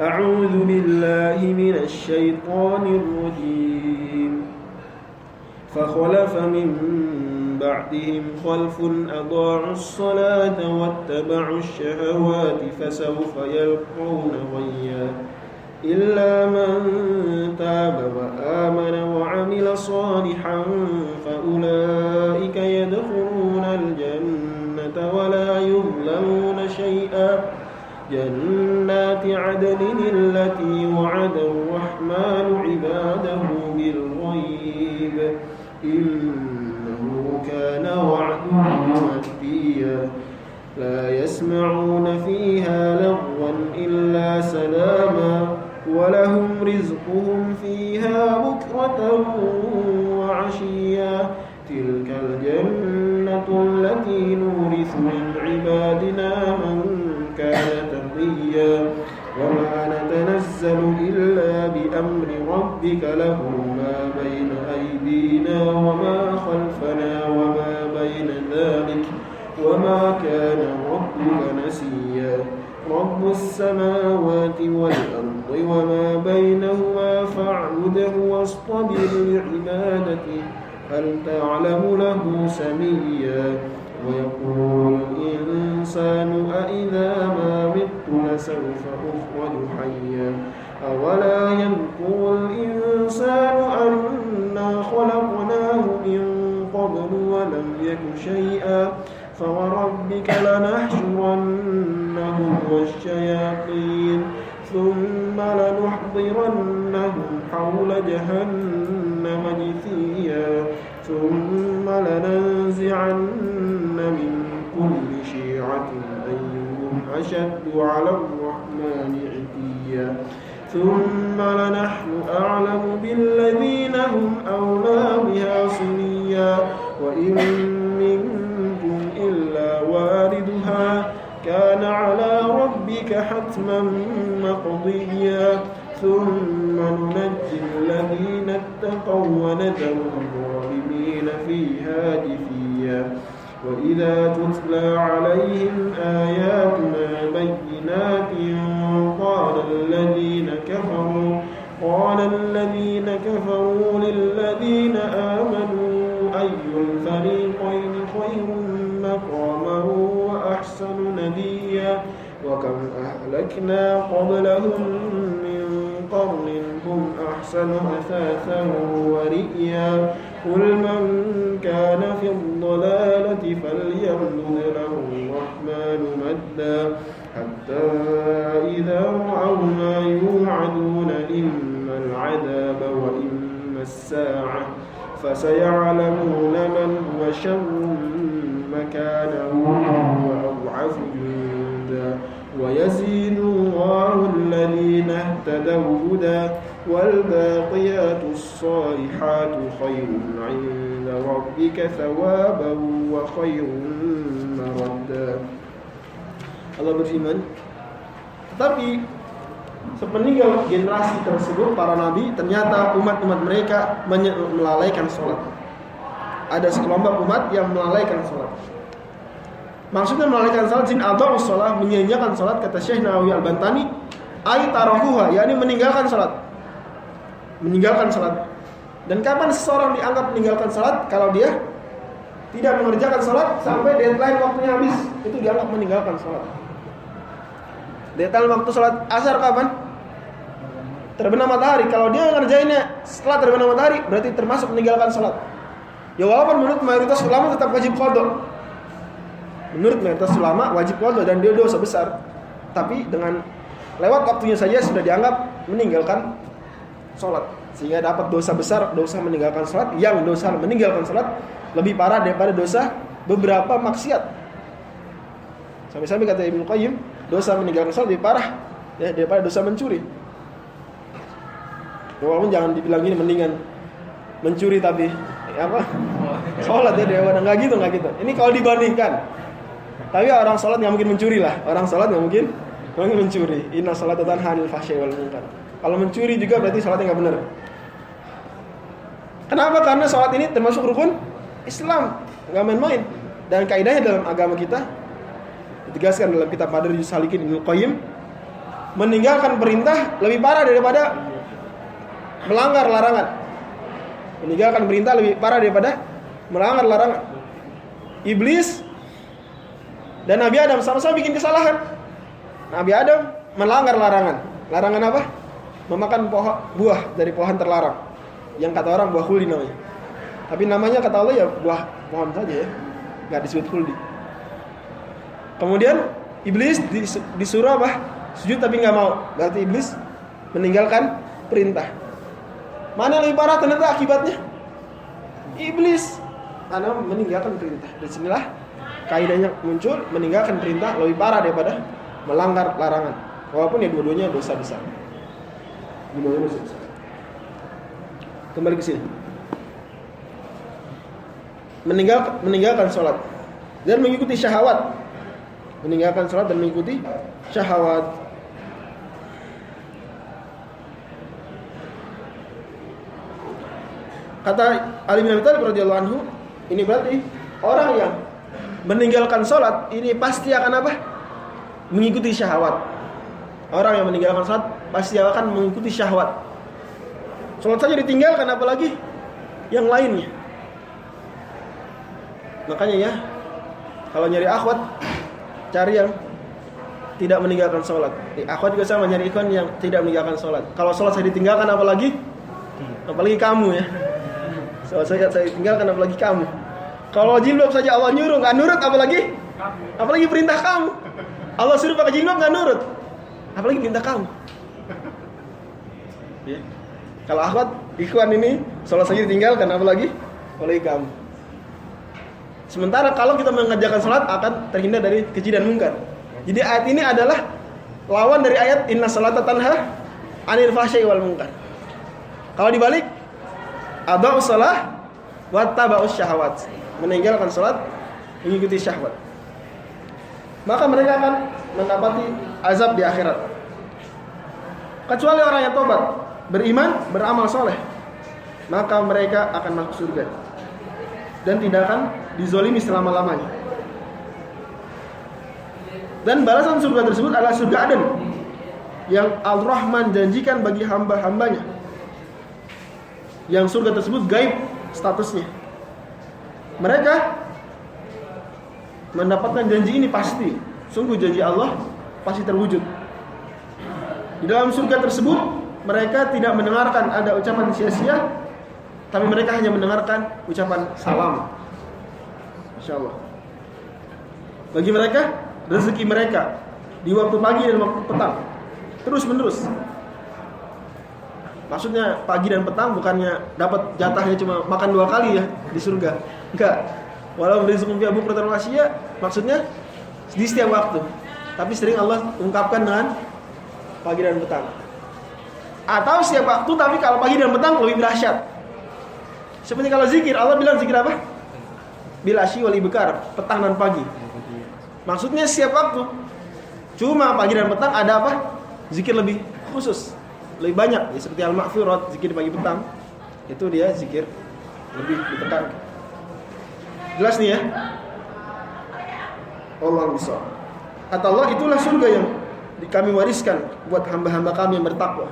أعوذ بالله من الشيطان الرجيم فخلف من بعدهم خلف أضاعوا الصلاة واتبعوا الشهوات فسوف يلقون غيا إلا من تاب وآمن وعمل صالحا فأولئك يدخلون الجنة ولا يظلمون شيئا جنات عدن التي وعد الرحمن عباده بالغيب إنه كان وعده مأتيا لا يسمعون فيها لغوا إلا سلاما ولهم رزقهم فيها بكرة وعشيا تلك الجنة التي نورث من عبادنا من كان تقيا وما نتنزل إلا بأمر ربك له ما بين أيدينا وما خلفنا وما بين ذلك وما كان ربك نسيا رب السماوات والأرض وما بينهما فاعبده واصطبر لعبادته هل تعلم له سميا ويقول الإنسان أإذا ما مت لسوف أخرج حيا أولا يذكر الإنسان أنا خلقناه من قبل ولم يك شيئا فوربك لنحشرنهم والشياطين ثم لنحضرنهم حول جهنم جثيا ثم لننزعن من كل شيعة أيهم أشد على الرحمن عتيا ثم لنحن أعلم بالذين هم أولى بها صليا وإن منكم إلا واردها كان على ربك حتما مقضيا ثم ننجي الذين اتقوا ونذر الظالمين فيها جثيا وإذا تتلى عليهم آياتنا بينات قال الذين كفروا للذين آمنوا أي الفريقين خير مقاما وأحسن نديا وكم أهلكنا قبلهم من قرن هم أحسن أثاثا ورئيا قل من كان في الضلالة فليمدد له الرحمن مدا حتى إذا رأوا ما يوعدون إما العذاب وإما الساعة فسيعلمون من هو شر مكانا وأضعف جندا ويزيد الله الذين اهتدوا هدى والباقيات الصالحات خير عند ربك ثوابا وخير مردا. Allah berfirman, tetapi sepeninggal generasi tersebut para nabi ternyata umat-umat mereka melalaikan sholat. Ada sekelompok umat yang melalaikan sholat. Maksudnya melalaikan sholat jin atau sholat, menyia-nyiakan sholat, kata Syekh Nawawi Al-Bantani, ay tarahuha, yakni meninggalkan sholat. Meninggalkan sholat. Dan kapan seseorang dianggap meninggalkan sholat? Kalau dia tidak mengerjakan sholat sampai deadline waktunya habis, itu dianggap meninggalkan sholat. Deadline waktu sholat asar kapan? Terbenam matahari. Kalau dia ngerjainnya setelah terbenam matahari, berarti termasuk meninggalkan sholat. Ya walaupun menurut mayoritas ulama tetap wajib qadha. Menurut mayoritas ulama wajib qadha dan dia dosa besar. Tapi dengan lewat waktunya saja sudah dianggap meninggalkan sholat. Sehingga dapat dosa besar, dosa meninggalkan sholat. Yang dosa meninggalkan sholat lebih parah daripada dosa beberapa maksiat. Sampai-sampai kata Ibnu Qayyim, dosa meninggalkan sholat lebih parah ya, daripada dosa mencuri. Walaupun jangan dibilang gini, mendingan mencuri tapi sholat ya, daripada nggak gitu. Ini kalau dibandingkan. Tapi orang sholat nggak mungkin mencuri lah. Orang sholat nggak mungkin mencuri. Inna sholata tanha 'anil fahsya'i wal munkar. Kalau mencuri juga berarti sholatnya nggak benar. Kenapa? Karena sholat ini termasuk rukun Islam, nggak main-main. Dan kaidahnya dalam agama kita ditegaskan dalam kitab Madarijus Salikin Ibnu Qayyim, meninggalkan perintah lebih parah daripada melanggar larangan. Meninggalkan perintah lebih parah daripada melanggar larangan. Iblis dan Nabi Adam sama-sama bikin kesalahan. Nabi Adam melanggar larangan. Larangan apa? Memakan buah dari pohon terlarang. Yang kata orang buah khuldi namanya. Tapi namanya kata Allah ya buah pohon saja ya. Enggak disebut khuldi. Kemudian iblis disuruh apa? Sujud tapi enggak mau. Berarti iblis meninggalkan perintah. Mana lebih parah ternyata akibatnya? Iblis karena meninggalkan perintah. Dari sinilah kaidahnya muncul, meninggalkan perintah lebih parah daripada melanggar larangan. Walaupun ya dua-duanya dosa besar. Dua-duanya dosa besar. Kembali ke sini. Meninggalkan sholat dan mengikuti syahwat. Meninggalkan sholat dan mengikuti syahwat. Kata Ali bin Abi Thalib radhiyallahu anhu, ini berarti orang yang meninggalkan sholat ini pasti akan apa? Mengikuti syahwat. Orang yang meninggalkan sholat pasti akan mengikuti syahwat. Sholat saja ditinggalkan, apalagi yang lainnya. Makanya ya, kalau nyari akhwat, cari yang tidak meninggalkan sholat. Akhwat juga sama, nyari ikhwan yang tidak meninggalkan sholat. Kalau sholat saya ditinggalkan, apalagi kamu ya. Sholat saya tinggalkan, apalagi kamu. Kalau jilbab saja Allah nyuruh nggak nurut, apalagi perintah kamu. Allah suruh pakai jilbab nggak nurut, apalagi perintah kamu. Ya. Kalau akhwat, ikhwan ini sholat saja ditinggalkan, apalagi kamu. Sementara kalau kita mengerjakan sholat akan terhindar dari keji dan mungkar. Jadi ayat ini adalah lawan dari ayat inna sholata tanha 'anil fahsya'i wal munkar. Kalau dibalik, adha'us shalah wa taba'us syahawat. Meninggalkan sholat, mengikuti syahwat. Maka mereka akan mendapati azab di akhirat. Kecuali orang yang tobat, beriman, beramal soleh, maka mereka akan masuk surga dan tidak akan dizolimi selama-lamanya. Dan balasan surga tersebut adalah surga Aden yang Al-Rahman janjikan bagi hamba-hambanya. Yang surga tersebut gaib statusnya. Mereka mendapatkan janji ini pasti. Sungguh janji Allah pasti terwujud. Di dalam surga tersebut mereka tidak mendengarkan ada ucapan sia-sia, tapi mereka hanya mendengarkan ucapan salam. Insyaallah. Bagi mereka, rezeki mereka di waktu pagi dan waktu petang terus menerus. Maksudnya pagi dan petang bukannya dapat jatahnya cuma makan 2 kali ya di surga. Enggak. Walau rizqun fi bukratan wa ashiya, maksudnya di setiap waktu. Tapi sering Allah ungkapkan dengan pagi dan petang. Atau setiap waktu, tapi kalau pagi dan petang lebih dahsyat. Seperti kalau zikir, Allah bilang zikir apa? Bil asyi wal ibkar, petang dan pagi. Maksudnya setiap waktu. Cuma pagi dan petang ada apa? Zikir lebih khusus, lebih banyak. Ya, seperti al-maghfirat, zikir pagi petang. Itu dia zikir lebih ditekan. Jelas nih ya? Allah bisa. Kata Allah, itulah surga yang kami wariskan buat hamba-hamba kami yang bertakwa.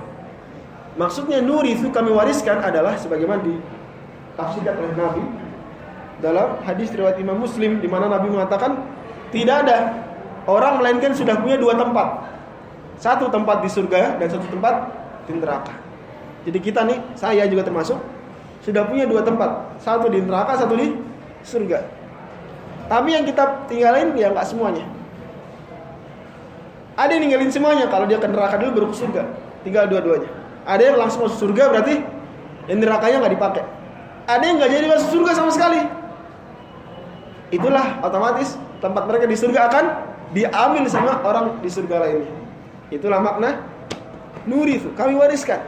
Maksudnya nuri itu kami wariskan adalah sebagaimana ditafsirkan oleh Nabi dalam hadis riwayat Imam Muslim, di mana Nabi mengatakan tidak ada orang melainkan sudah punya 2 tempat. Satu tempat di surga dan satu tempat di neraka. Jadi kita nih, saya juga termasuk, sudah punya 2 tempat. Satu di neraka, satu di surga. Tapi yang kita tinggalin ya enggak semuanya. Ada yang ninggalin semuanya, kalau dia ke neraka dulu baru ke surga. Tinggal dua-duanya. Ada yang langsung masuk surga, berarti yang nerakanya enggak dipakai. Ada yang enggak jadi masuk surga sama sekali. Itulah otomatis tempat mereka di surga akan diambil sama orang di surga lainnya. Itulah makna nuri itu, kami wariskan.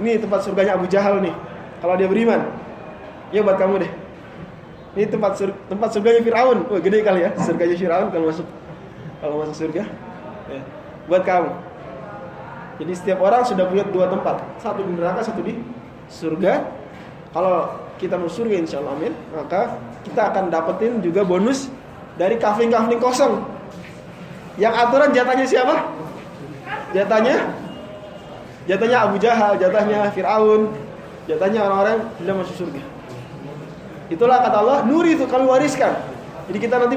Ini tempat surganya Abu Jahal nih. Kalau dia beriman, ya buat kamu deh. Ini tempat surganya Firaun. Wah, gede kali ya surganya Firaun kalau masuk surga. Ya, buat kamu. Jadi setiap orang sudah punya 2 tempat, satu di neraka, satu di surga. Kalau kita mau surga insyaallah amin, maka kita akan dapetin juga bonus dari kafling-kafling kosong. Yang aturan jatahnya siapa? Jatahnya Abu Jahal, jatahnya Fir'aun, jatahnya orang-orang tidak masuk surga. Itulah kata Allah, nuri itu kami wariskan. Jadi kita nanti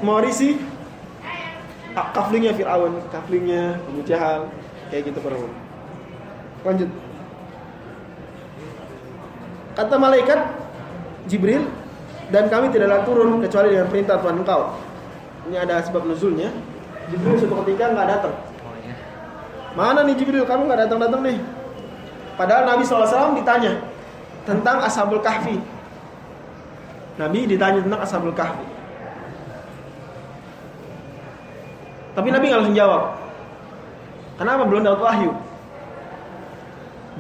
mewarisi kaflingnya Fir'aun, kaflingnya Abu Jahal, kayak gitu para ulama. Lanjut. Kata malaikat Jibril, dan kami tidaklah turun kecuali dengan perintah Tuhan engkau. Ini ada sebab nuzulnya. Jibril suatu ketika nggak datang. Mana nih Jibril, kamu nggak datang nih? Padahal Nabi SAW ditanya tentang Ashabul Kahfi. Nabi ditanya tentang Ashabul Kahfi. Tapi Nabi nggak langsung jawab. Kenapa? Belum dapat wahyu.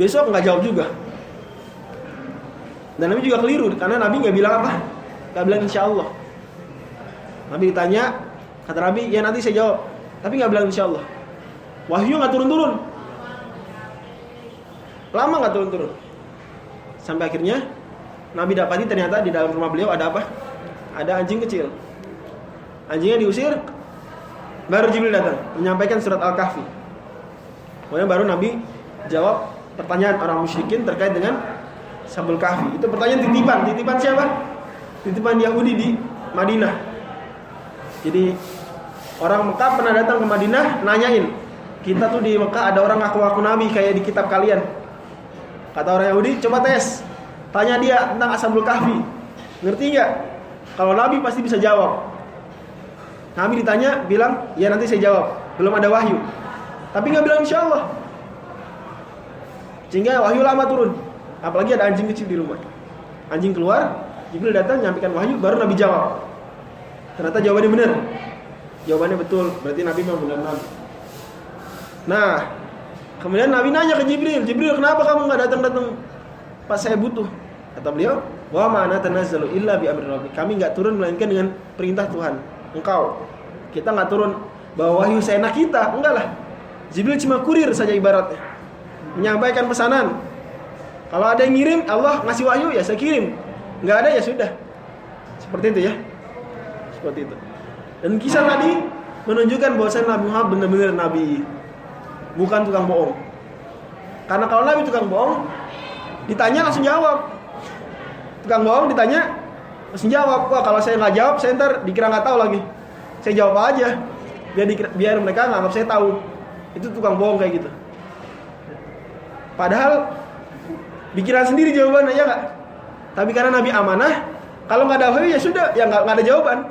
Besok nggak jawab juga. Dan Nabi juga keliru karena Nabi nggak bilang apa? Nggak bilang insya Allah. Nabi ditanya, kata Nabi, ya nanti saya jawab. Tapi nggak bilang insya Allah. Wahyu nggak turun-turun. Lama nggak turun-turun. Sampai akhirnya Nabi dapati ternyata di dalam rumah beliau ada apa? Ada anjing kecil. Anjingnya diusir. Baru Jibril datang menyampaikan surat Al-Kahfi. Kemudian baru Nabi jawab pertanyaan orang musyrikin terkait dengan Ashabul Kahfi. Itu pertanyaan titipan. Titipan siapa? Titipan Yahudi di Madinah. Jadi orang Mekah pernah datang ke Madinah nanyain, kita tuh di Mekah ada orang ngaku-ngaku Nabi kayak di kitab kalian. Kata orang Yahudi, coba tes, tanya dia tentang Ashabul Kahfi. Ngerti nggak? Kalau Nabi pasti bisa jawab. Nabi ditanya, bilang, ya nanti saya jawab. Belum ada wahyu. Tapi nggak bilang insya Allah. Sehingga wahyu lama turun. Apalagi ada anjing kecil di rumah. Anjing keluar, Jibril datang nyampaikan wahyu, baru Nabi jawab. Ternyata jawabannya benar. Jawabannya betul, berarti Nabi memang benar Nabi. Nah, kemudian Nabi nanya ke Jibril, Jibril kenapa kamu nggak datang pas saya butuh? Kata beliau, wa ma natanazzalu illa bi amri rabbik. Kami nggak turun melainkan dengan perintah Tuhan. Engkau, kita nggak turun bawa wahyu seenak kita, enggak lah. Jibril cuma kurir saja ibaratnya, menyampaikan pesanan. Kalau ada yang ngirim, Allah ngasih wahyu ya saya kirim. Nggak ada ya sudah. Seperti itu ya. Seperti itu. Dan kisah tadi menunjukkan bahwasanya Nabi Muhammad benar-benar Nabi, bukan tukang bohong. Karena kalau Nabi tukang bohong, ditanya langsung jawab. Tukang bohong ditanya langsung jawab. Wah kalau saya nggak jawab, saya ntar dikira nggak tahu lagi. Saya jawab aja, biar mereka nganggap saya tahu. Itu tukang bohong kayak gitu. Padahal bikiran sendiri jawabannya ya nggak. Tapi karena Nabi amanah, kalau nggak ada wahyu ya sudah, ya nggak ada jawaban.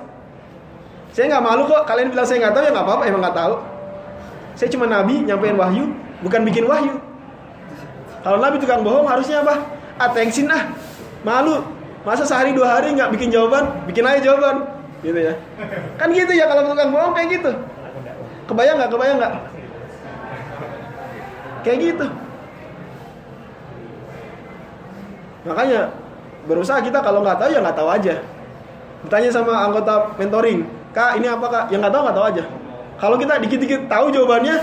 Saya nggak malu kok, kalian bilang saya nggak tahu ya nggak apa-apa, emang nggak tahu. Saya cuma Nabi nyampein wahyu, bukan bikin wahyu. Kalau Nabi tukang bohong harusnya apa? Attention malu. Masa sehari 2 hari nggak bikin jawaban, bikin aja jawaban, gitu ya. Kan gitu ya kalau tukang bohong kayak gitu. Kebayang nggak? Kayak gitu. Makanya berusaha kita kalau nggak tahu ya nggak tahu aja. Bertanya sama anggota mentoring, Kak ini apa Kak? Yang nggak tahu aja. Kalau kita dikit-dikit tahu jawabannya,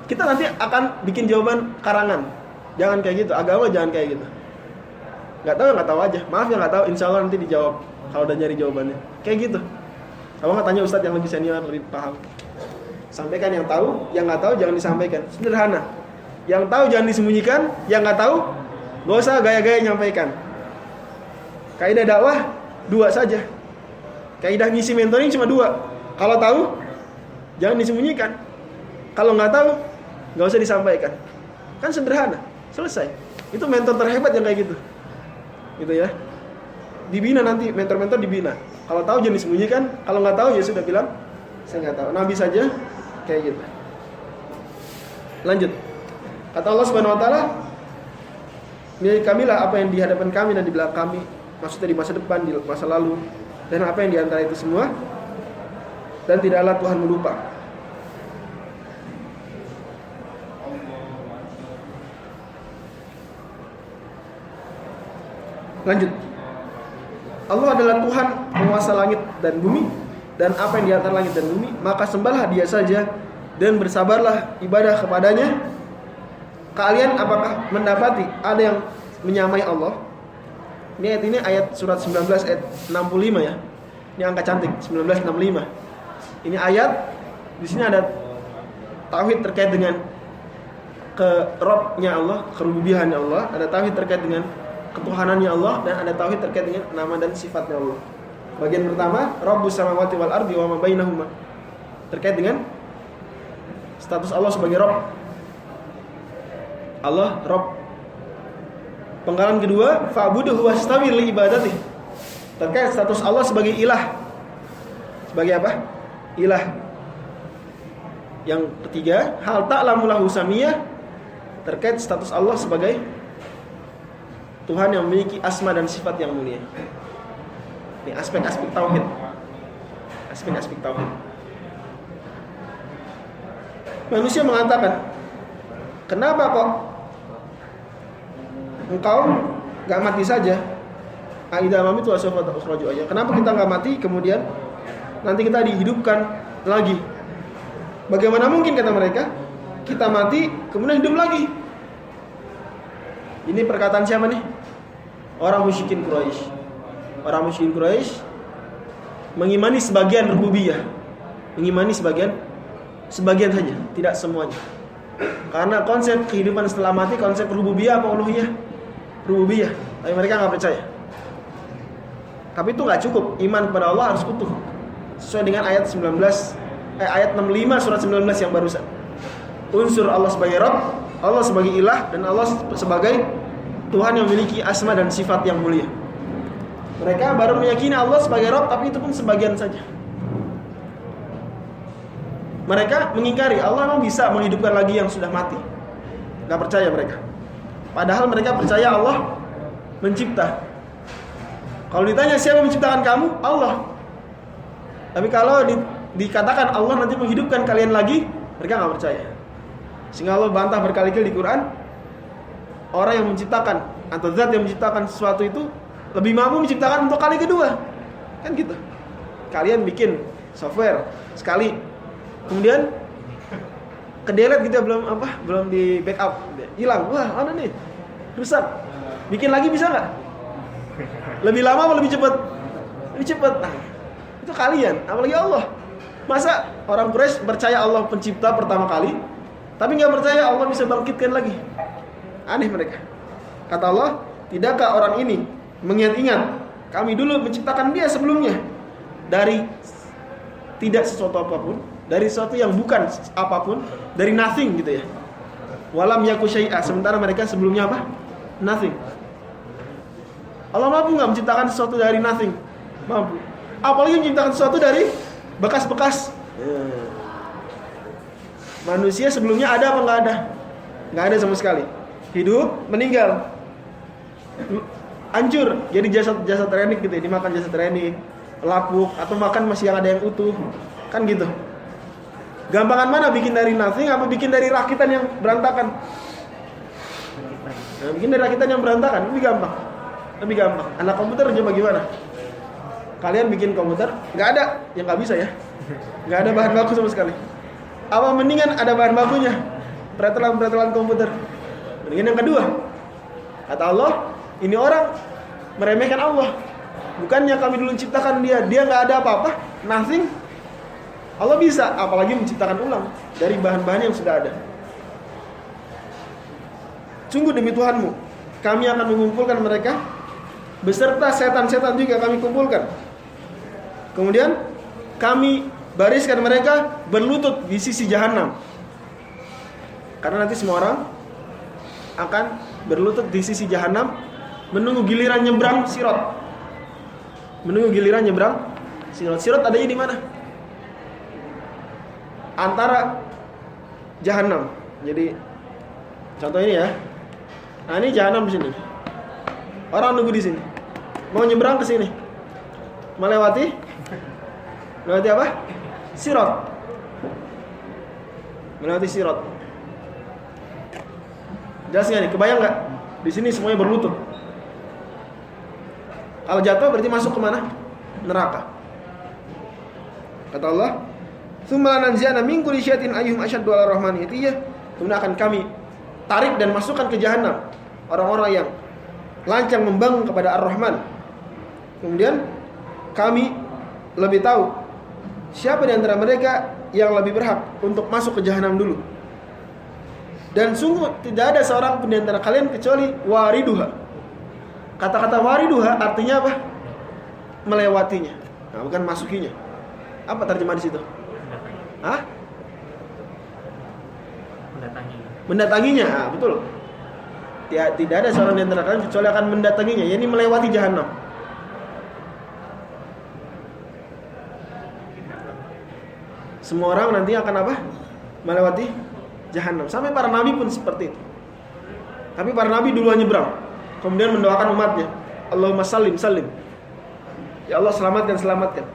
kita nanti akan bikin jawaban karangan. Jangan kayak gitu, agama jangan kayak gitu. Nggak tahu aja. Maaf ya nggak tahu, insya Allah nanti dijawab kalau udah nyari jawabannya. Kayak gitu. Kalau nggak tanya ustadz yang lebih senior, lebih paham. Sampaikan yang tahu, yang nggak tahu jangan disampaikan. Sederhana. Yang tahu jangan disembunyikan, yang nggak tahu nggak usah gaya-gaya nyampaikan. Kaidah dakwah 2 saja. Kaidah ngisi mentoring cuma 2. Kalau tahu jangan disembunyikan. Kalau nggak tahu nggak usah disampaikan. Kan sederhana, selesai. Itu mentor terhebat yang kayak gitu. Gitu ya. Dibina nanti, mentor-mentor dibina. Kalau tahu jangan disembunyikan, kalau nggak tahu ya sudah bilang saya nggak tahu. Nabi saja kayak gitu. Lanjut. Kata Allah Subhanahu wa taala, milik kamilah apa yang di hadapan kami dan di belakang kami, maksudnya di masa depan, di masa lalu, dan apa yang di antara itu semua, dan tidaklah Tuhan melupa. Lanjut. Allah adalah Tuhan penguasa langit dan bumi dan apa yang di antara langit dan bumi, maka sembahlah Dia saja dan bersabarlah ibadah kepadanya. Kalian apakah mendapati ada yang menyamai Allah? Ini ayat ini ayat surat 19 ayat 65 ya. Ini angka cantik 1965. Ini ayat di sini ada tauhid terkait dengan ke Rabb-nya Allah, kerububiahannya Allah, ada tauhid terkait dengan ketuhanannya Allah, dan ada tauhid terkait dengan nama dan sifatnya Allah. Bagian pertama, Rabbus samawati wal ardi wa ma bainahuma, terkait dengan status Allah sebagai Rabb. Allah Rabb. Penggalan kedua, fa'buduhu wastabir li ibadati, terkait status Allah sebagai ilah. Sebagai apa? Ilah. Yang ketiga, hal ta'lamu lahu samiyah, terkait status Allah sebagai Tuhan yang memiliki asma dan sifat yang mulia. Ini aspek-aspek tauhid. Aspek-aspek tauhid. Manusia mengatakan, kenapa kok engkau gak mati saja? Aida mami tu asal fata ukhraju aja. Kenapa kita gak mati kemudian nanti kita dihidupkan lagi? Bagaimana mungkin, kata mereka, kita mati kemudian hidup lagi? Ini perkataan siapa nih? Orang musyrikin Quraisy. Orang musyrikin Quraisy mengimani sebagian rububiyah. Mengimani sebagian saja, tidak semuanya. Karena konsep kehidupan setelah mati, konsep rububiyah apa uluhiyah? Rububiyah. Tapi mereka enggak percaya. Tapi itu enggak cukup. Iman kepada Allah harus utuh. Sesuai dengan ayat 65 surat 19 yang barusan. Unsur Allah sebagai Rabb, Allah sebagai ilah, dan Allah sebagai Tuhan yang memiliki asma dan sifat yang mulia. Mereka baru meyakini Allah sebagai Rabb, tapi itu pun sebagian saja. Mereka mengingkari Allah memang bisa menghidupkan lagi yang sudah mati. Gak percaya mereka. Padahal mereka percaya Allah mencipta. Kalau ditanya siapa yang menciptakan kamu? Allah. Tapi kalau dikatakan Allah nanti menghidupkan kalian lagi, mereka gak percaya. Sehingga Allah bantah berkali-kali di Quran, orang yang menciptakan atau zat yang menciptakan sesuatu itu lebih mampu menciptakan untuk kali kedua. Kan gitu. Kalian bikin software sekali, kemudian kedelete gitu, belum di backup, hilang. Wah, mana nih? Rusak. Bikin lagi bisa nggak? Lebih lama atau lebih cepat? Lebih cepat. Nah, itu kalian, apalagi Allah. Masa orang Quraisy percaya Allah pencipta pertama kali, tapi nggak percaya Allah bisa bangkitkan lagi? Aneh mereka. Kata Allah, tidakkah orang ini mengingat-ingat kami dulu menciptakan dia sebelumnya dari tidak sesuatu apapun, dari sesuatu yang bukan apapun, dari nothing gitu ya. Walam yaku syai'a, sementara mereka sebelumnya apa? Nothing. Allah mampu nggak menciptakan sesuatu dari nothing? Mampu. Apalagi menciptakan sesuatu dari bekas-bekas. Manusia sebelumnya ada apa nggak ada? Nggak ada sama sekali. Hidup, meninggal, hancur, jadi jasad renik gitu ya, dimakan jasad renik, lapuk, atau makan masih yang ada yang utuh, kan gitu. Gampangan mana, bikin dari nothing apa bikin dari rakitan yang berantakan? Nah, bikin dari rakitan yang berantakan lebih gampang. Lebih gampang. Anak komputer coba gimana? Kalian bikin komputer, nggak ada, yang nggak bisa ya, nggak ada bahan baku sama sekali. Apa mendingan ada bahan bakunya? Peraturan komputer. Mendingan yang kedua. Kata Allah, ini orang meremehkan Allah. Bukannya kami dulu menciptakan dia nggak ada apa-apa, nothing. Allah bisa, apalagi menciptakan ulang dari bahan-bahan yang sudah ada. Sungguh demi Tuhanmu, kami akan mengumpulkan mereka beserta setan-setan juga kami kumpulkan. Kemudian kami bariskan mereka berlutut di sisi jahanam. Karena nanti semua orang akan berlutut di sisi jahanam menunggu giliran nyebrang sirat. Menunggu giliran nyebrang sirat. Sirat adanya di mana? Antara jahanam. Jadi contoh ini ya. Nah, ini jahanam di sini. Orang nunggu di sini. Mau nyebrang ke sini. Melewati apa? Sirat. Melewati sirat. Jelas nggak nih? Kebayang nggak? Di sini semuanya berlutut. Kalau jatuh berarti masuk ke mana? Neraka. Kata Allah, "Tsumma lananzi'anna min kulli syai'in ayyuhum ashaddu 'ala rahmani atiyah." Kemudian akan kami tarik dan masukkan ke jahanam orang-orang yang lancang membangun kepada Ar-Rahman. Kemudian kami lebih tahu siapa di antara mereka yang lebih berhak untuk masuk ke jahanam dulu. Dan sungguh tidak ada seorang pun di antara kalian kecuali wariduha. Kata-kata wariduha artinya apa? Melewatinya. Nah, bukan masukinya. Apa terjemah di situ? Hah? Mendatanginya. Nah, betul. Tidak ada seorang di antara kalian kecuali akan mendatanginya, yakni melewati jahanam. Semua orang nanti akan apa? Melewati jahanam. Sampai para nabi pun seperti itu. Tapi para nabi duluan nyebrang, kemudian mendoakan umatnya, Allahumma salim salim. Ya Allah selamatkan selamatkan.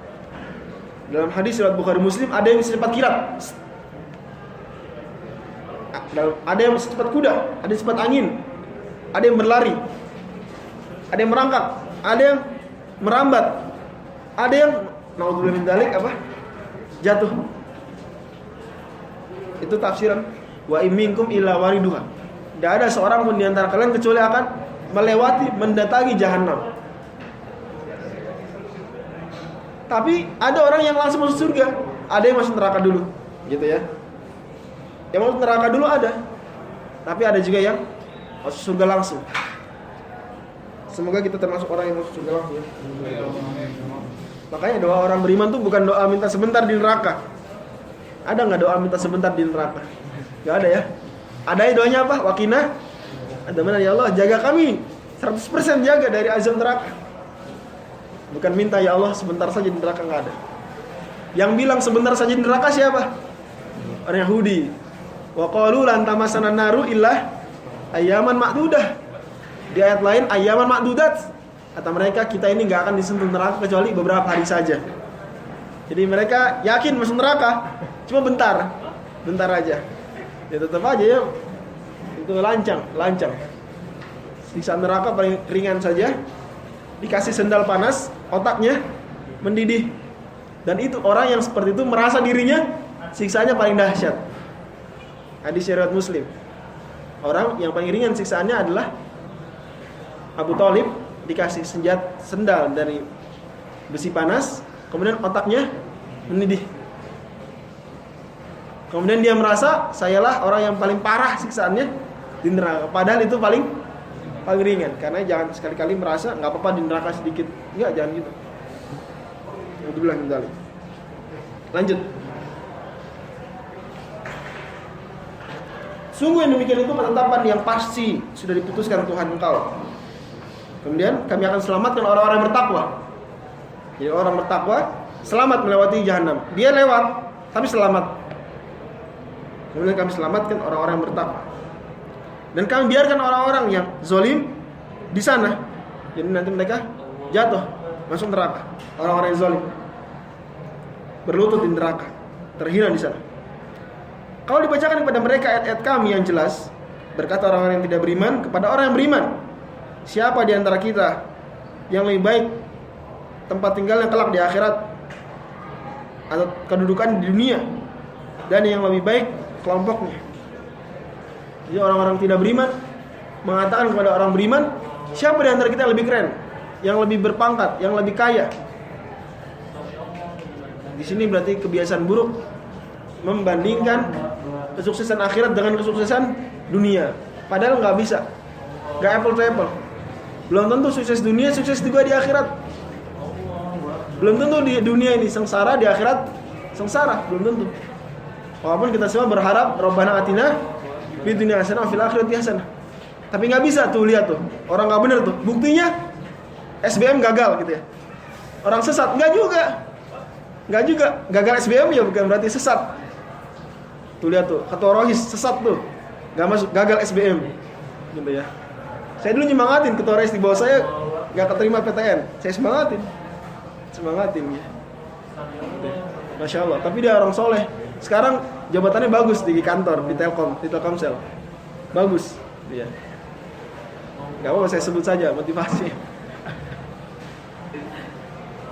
Dalam hadis riwayat Bukhari Muslim ada yang secepat kilat, ada yang secepat kuda, ada yang secepat angin, ada yang berlari, ada yang merangkak, ada yang merambat, ada yang naudzubillah min dzalik apa? Jatuh. Itu tafsiran wa imminkum illa wariduha. Tidak ada seorang pun di antara kalian kecuali akan melewati, mendatangi jahanam. Tapi ada orang yang langsung masuk surga, ada yang masuk neraka dulu, gitu ya. Yang masuk neraka dulu ada, tapi ada juga yang masuk surga langsung. Semoga kita termasuk orang yang masuk surga langsung. Makanya doa orang beriman tuh bukan doa minta sebentar di neraka. Ada nggak doa minta sebentar di neraka? Nggak ada ya. Ada doanya apa? Wakinah. Ada mana ya Allah jaga kami 100% jaga dari azab neraka. Bukan minta ya Allah sebentar saja di neraka, nggak ada. Yang bilang sebentar saja di neraka siapa? Orang Yahudi. Wa qalu lan tamassana naru illa ayyaman ma'dudah. Di ayat lain ayyaman ma'dudat. Kata mereka kita ini nggak akan disentuh neraka kecuali beberapa hari saja. Jadi mereka yakin masuk neraka, cuma bentar aja. Ya tetap aja ya. Itu lancang. Siksa neraka paling ringan saja. Dikasih sendal panas, otaknya mendidih. Dan itu orang yang seperti itu merasa dirinya siksanya paling dahsyat. Hadis riwayat Muslim. Orang yang paling ringan siksaannya adalah Abu Thalib, dikasih sendal dari besi panas, kemudian otaknya mendidih. Kemudian dia merasa sayalah orang yang paling parah siksaannya di neraka. Padahal itu paling ringan. Karena jangan sekali-kali merasa nggak apa-apa di neraka sedikit. Enggak, jangan gitu. Alhamdulillah kembali. Lanjut. Sungguh yang demikian itu penetapan yang pasti sudah diputuskan Tuhan engkau. Kemudian kami akan selamatkan orang-orang yang bertakwa. Jadi orang bertakwa selamat melewati jahanam. Dia lewat tapi selamat. Kemudian kami selamatkan orang-orang yang bertakwa. Dan kami biarkan orang-orang yang zalim di sana. Jadi nanti mereka jatuh masuk neraka. Orang-orang yang zalim berlutut di neraka, terhina di sana. Kalau dibacakan kepada mereka ayat-ayat kami yang jelas, berkata orang-orang yang tidak beriman kepada orang yang beriman, siapa di antara kita yang lebih baik tempat tinggal yang kelak di akhirat atau kedudukan di dunia, dan yang lebih baik kelompoknya. Jadi orang-orang tidak beriman mengatakan kepada orang beriman, siapa di antara kita yang lebih keren, yang lebih berpangkat, yang lebih kaya. Di sini berarti kebiasaan buruk membandingkan kesuksesan akhirat dengan kesuksesan dunia. Padahal nggak bisa, nggak apple to apple. Belum tentu sukses dunia sukses juga di akhirat. Belum tentu di dunia ini sengsara, di akhirat sengsara, belum tentu. Walaupun kita semua berharap Rabbana atina fid dunya hasanah wa fil akhirati hasanah. Tapi nggak bisa tuh, lihat tuh orang nggak bener tuh. Buktinya SBM gagal gitu ya. Orang sesat nggak juga. Gagal SBM ya bukan berarti sesat. Tuh lihat tuh, ketua rohis sesat tuh, nggak masuk, gagal SBM gitu ya. Saya dulu nyemangatin ketua rohis di bawah saya nggak keterima PTN, saya semangatin ya. Masya Allah. Tapi dia orang soleh. Sekarang jabatannya bagus di kantor, di Telkomsel, bagus dia. Gak apa-apa saya sebut saja motivasi.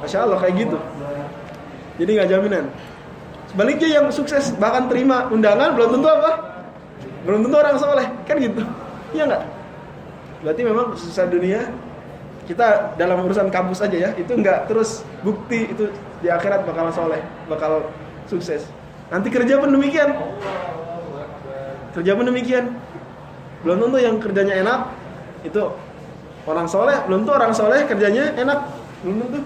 Masya Allah kayak gitu. Jadi nggak jaminan. Sebaliknya yang sukses bahkan terima undangan belum tentu apa? Belum tentu orang soleh, kan gitu. Iya nggak? Berarti memang susah dunia. Kita dalam urusan kampus aja ya, itu nggak terus bukti itu di akhirat bakal soleh, bakal sukses. Nanti kerja pun demikian. kerja pun demikian. Belum tentu yang kerjanya enak itu orang soleh, belum tentu orang soleh kerjanya enak, belum tentu.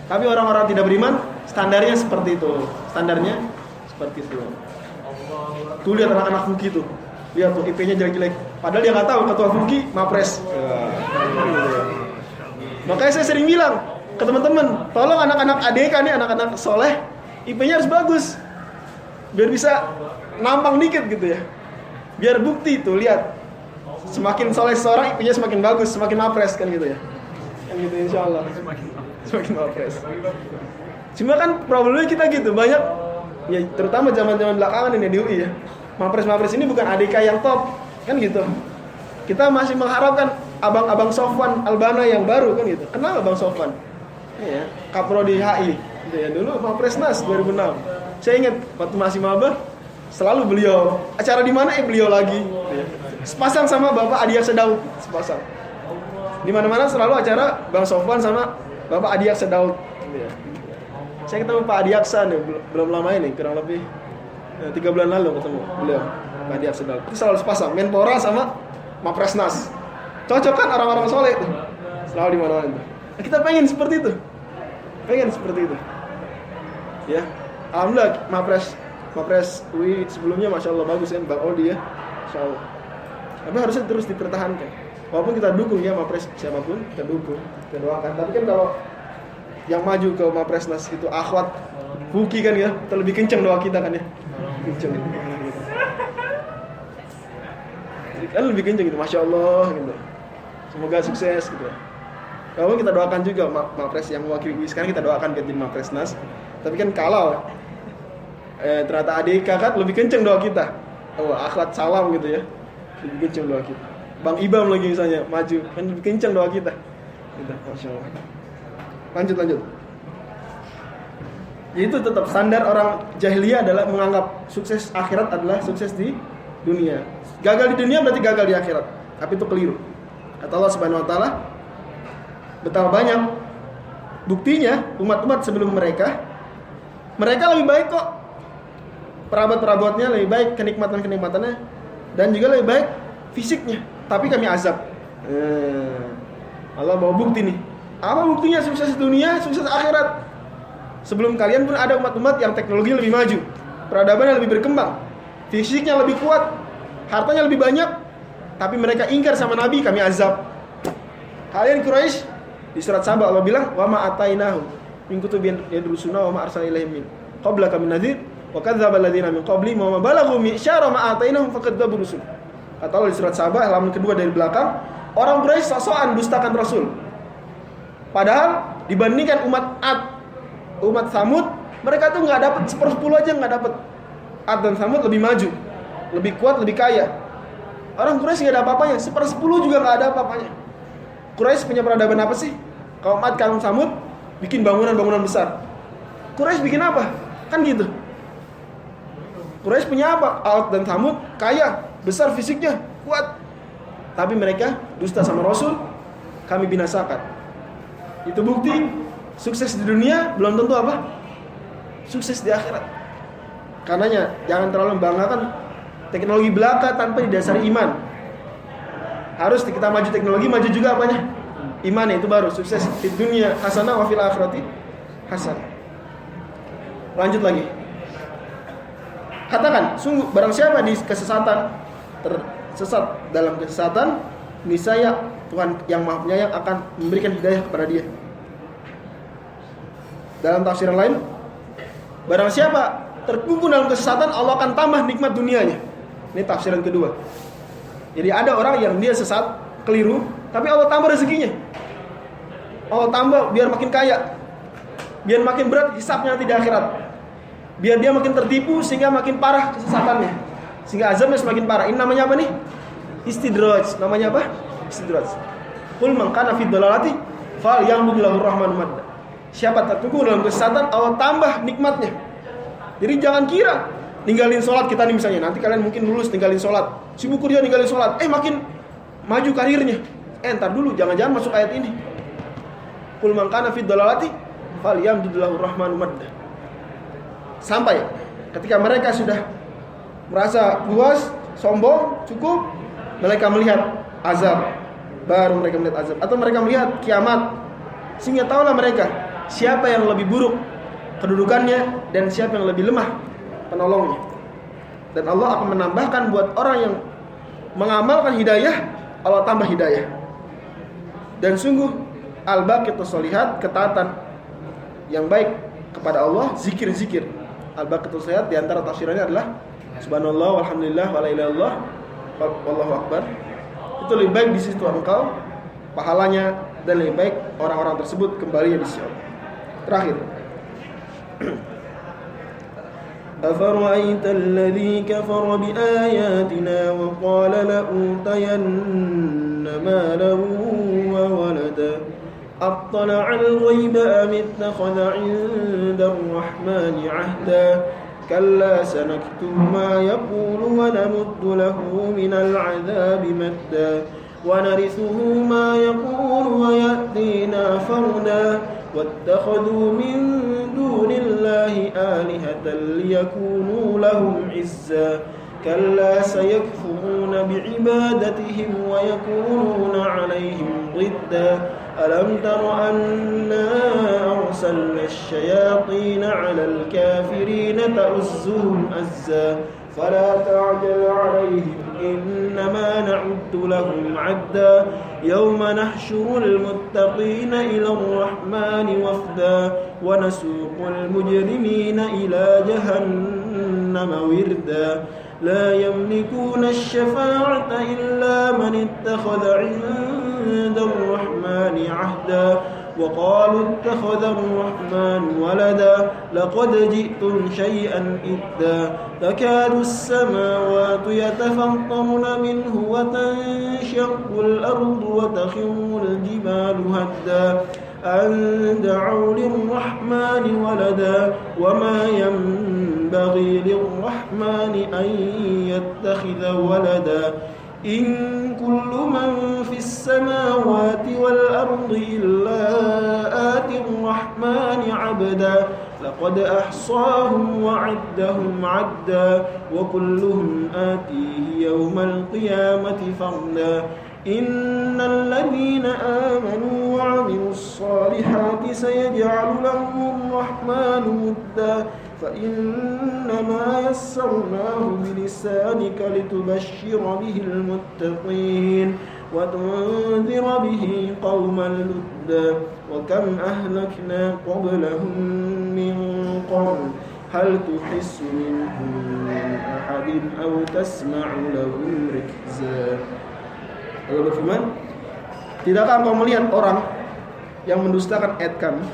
Tapi orang-orang tidak beriman standarnya seperti itu, standarnya seperti itu. Tuh lihat anak-anak Fuki tuh, lihat tuh IP-nya jelek-jelek. Padahal dia nggak tahu ketua Fuki Mapres. Makanya saya sering bilang ke teman-teman, tolong anak-anak ADK nih, anak-anak soleh, IP-nya harus bagus, biar bisa nampang dikit gitu ya. Biar bukti tuh, lihat, semakin soleh seorang IP-nya semakin bagus, semakin Mapres kan gitu ya. Kan gitu insya Allah. Semakin Mapres. Cuma kan problemnya kita gitu, banyak ya terutama zaman-zaman belakangan ini di UI ya. Mapres ini bukan ADK yang top, kan gitu. Kita masih mengharapkan abang-abang Sofwan Albana yang baru kan gitu. Kenal Abang Sofwan? Ya, Kapro di HI. Gitu ya. Dulu Mapresnas 2006. Saya ingat waktu masih maba, selalu beliau. Acara di mana beliau lagi. Gitu ya. Sepasang sama Bapak Adi Aksa Daud, sepasang. Di mana-mana selalu acara Bang Sofwan sama Bapak Adi Aksa Daud. Gitu ya. Saya ketemu Pak Adi Aksa nih, belum lama ini, kurang lebih 3 bulan lalu ketemu beliau, Pak Adi Aksa Daud. Itu selalu sepasang, Menpora sama Mapresnas. Cocok kan orang-orang soleh itu. Selalu di mana-mana itu. Kita pengen seperti itu. Pengen seperti itu. Ya. Alhamdulillah Mapres UI sebelumnya Masya Allah bagus kan, Bang Odi ya. Masya Allah. Tapi harusnya terus dipertahankan. Walaupun kita dukung ya Mapres siapapun, kita dukung, kita doakan. Tapi kan kalau yang maju ke Mapresnas itu akhwat Fuki kan ya, kita lebih kenceng doa kita kan ya. Kenceng. Kan lebih kenceng gitu, Masya Allah gitu. Semoga sukses gitu. Kalau kita doakan juga Mapres yang mewakili UI sekarang, kita doakan ganti Mapresnas. Tapi kan kalau ternyata ADK kan lebih kenceng doa kita. Oh, akhwat salam gitu ya. Lebih kenceng doa kita. Bang Ibam lagi misalnya maju, kan lebih kenceng doa kita. Gitu, Masya Allah. Lanjut. Itu tetap standar orang jahiliyah adalah menganggap sukses akhirat adalah sukses di dunia. Gagal di dunia berarti gagal di akhirat. Tapi itu keliru. Kata Allah Subhanahu wa taala, betapa banyak buktinya umat-umat sebelum mereka lebih baik kok. Perabot-perabotnya lebih baik, kenikmatan-kenikmatannya, dan juga lebih baik fisiknya. Tapi kami azab. Allah bawa bukti nih. Apa buktinya sukses dunia, sukses akhirat? Sebelum kalian pun ada umat-umat yang teknologi lebih maju, peradabannya lebih berkembang, fisiknya lebih kuat, hartanya lebih banyak, tapi mereka ingkar sama Nabi, kami azab. Kalian Quraisy, di surat Saba Allah bilang, wa ma atainahu min kutubin yadrusuna wa ma arsalna ilaihim min qablaka min nadhir wa kadzdzaba alladziina min qablihim wa ma balaghu mi'syara ma atainahum fakadzdzabu rusul. Kata Allah di surat Saba halaman kedua dari belakang, orang Quraisy sok-sokan dustakan Rasul. Padahal dibandingkan umat Ad, umat Samud, mereka tuh nggak dapat 1/10 aja nggak dapat. Ad dan Samud lebih maju, lebih kuat, lebih kaya. Orang Quraisy nggak ada apa-apanya, 1/10 juga nggak ada apa-apanya. Quraisy punya peradaban apa sih? Kaum Ad, kaum Samud bikin bangunan-bangunan besar. Quraisy bikin apa? Kan gitu. Quraisy punya apa? Ad dan Samud kaya, besar fisiknya, kuat. Tapi mereka dusta sama Rasul, kami binasakan. Itu bukti sukses di dunia belum tentu apa? Sukses di akhirat. Karenanya jangan terlalu membanggakan teknologi belaka tanpa didasari iman. Harus kita maju teknologi, maju juga apanya? Iman, itu baru sukses di dunia hasanah wa fil akhirati hasanah. Lanjut lagi. Katakan, sungguh barang siapa di kesesatan, tersesat dalam kesesatan, niscaya Tuhan yang Maha Penyayang akan memberikan hidayah kepada dia. Dalam tafsiran lain, barang siapa terkungkung dalam kesesatan, Allah akan tambah nikmat dunianya. Ini tafsiran kedua. Jadi ada orang yang dia sesat, keliru, tapi Allah tambah rezekinya. Allah tambah biar makin kaya, biar makin berat hisabnya nanti di akhirat, biar dia makin tertipu sehingga makin parah kesesatannya, sehingga azabnya semakin parah. Ini namanya apa nih? Istidraj. Namanya apa? Istidraj. Qul man kana fid dhalalati falyamdud lahu rahmanu madda. Siapa terkungkung dalam kesesatan, Allah tambah nikmatnya. Jadi jangan kira ninggalin sholat kita nih misalnya, nanti kalian mungkin lulus ninggalin sholat, sibuk kuliah ninggalin sholat, makin maju karirnya. Ntar dulu, jangan-jangan masuk ayat ini. Qul man kana fid dhalalati falyamdud lahu rahmanu madda. Sampai ketika mereka sudah merasa puas, sombong, cukup, mereka melihat azab, baru mereka melihat azab, atau mereka melihat kiamat, sehingga tahulah mereka siapa yang lebih buruk kedudukannya dan siapa yang lebih lemah penolongnya. Dan Allah akan menambahkan buat orang yang mengamalkan hidayah, Allah tambah hidayah. Dan sungguh al-baqiyatus sholihat, ketaatan yang baik kepada Allah, zikir-zikir. Al-baqiyatus sholihat di antara tafsirannya adalah subhanallah walhamdulillah wala ilaha illallah wallahu akbar. Itu lebih baik di sisi Tuhan engkau pahalanya, dan lebih baik orang-orang tersebut kembali di sisi Allah. Terakhir, أفرأيت الذي كفر بآياتنا وقال لأوتين مالا وولدا أطلع الغيب أم اتخذ عند الرحمن عهدا كلا سنكتب ما يقول ونمد له من العذاب مدا ونرثه ما يقول ويأتينا فردا واتخذوا من دون الله آلهة ليكونوا لهم عزا كلا سيكفرون بعبادتهم ويكونون عليهم ضدا ألم تر أنا أرسلنا الشياطين على الكافرين تؤزهم أزا فلا تعجل عليهم إنما نعد لهم عدا يوم نحشر المتقين إلى الرحمن وفدا ونسوق المجرمين إلى جهنم وردا لا يملكون الشفاعة إلا من اتخذ عند الرحمن عهدا وقالوا اتخذ الرحمن ولدا لقد جئتم شيئا إدا تكاد السماوات يتفطرن منه وتنشق الأرض وتخر الجبال هدا أن دعوا للرحمن ولدا وما ينبغي للرحمن أن يتخذ ولدا إن كل من في السماوات والأرض إلا آتي الرحمن عبدا لقد أحصاهم وعدهم عدا وكلهم آتيه يوم القيامة فردا إن الذين آمنوا وعملوا الصالحات سيجعل لهم الرحمن ودا فإنما يسرناه بلسانك لتبشر به المتقين وتنذر به قوما لدا وكم أهلكنا قبلهم من قرن هل تحس منهم من أحد أو تسمع لهم ركزا. Allah berfirman, tidakkah engkau melihat orang yang mendustakan ayat kami,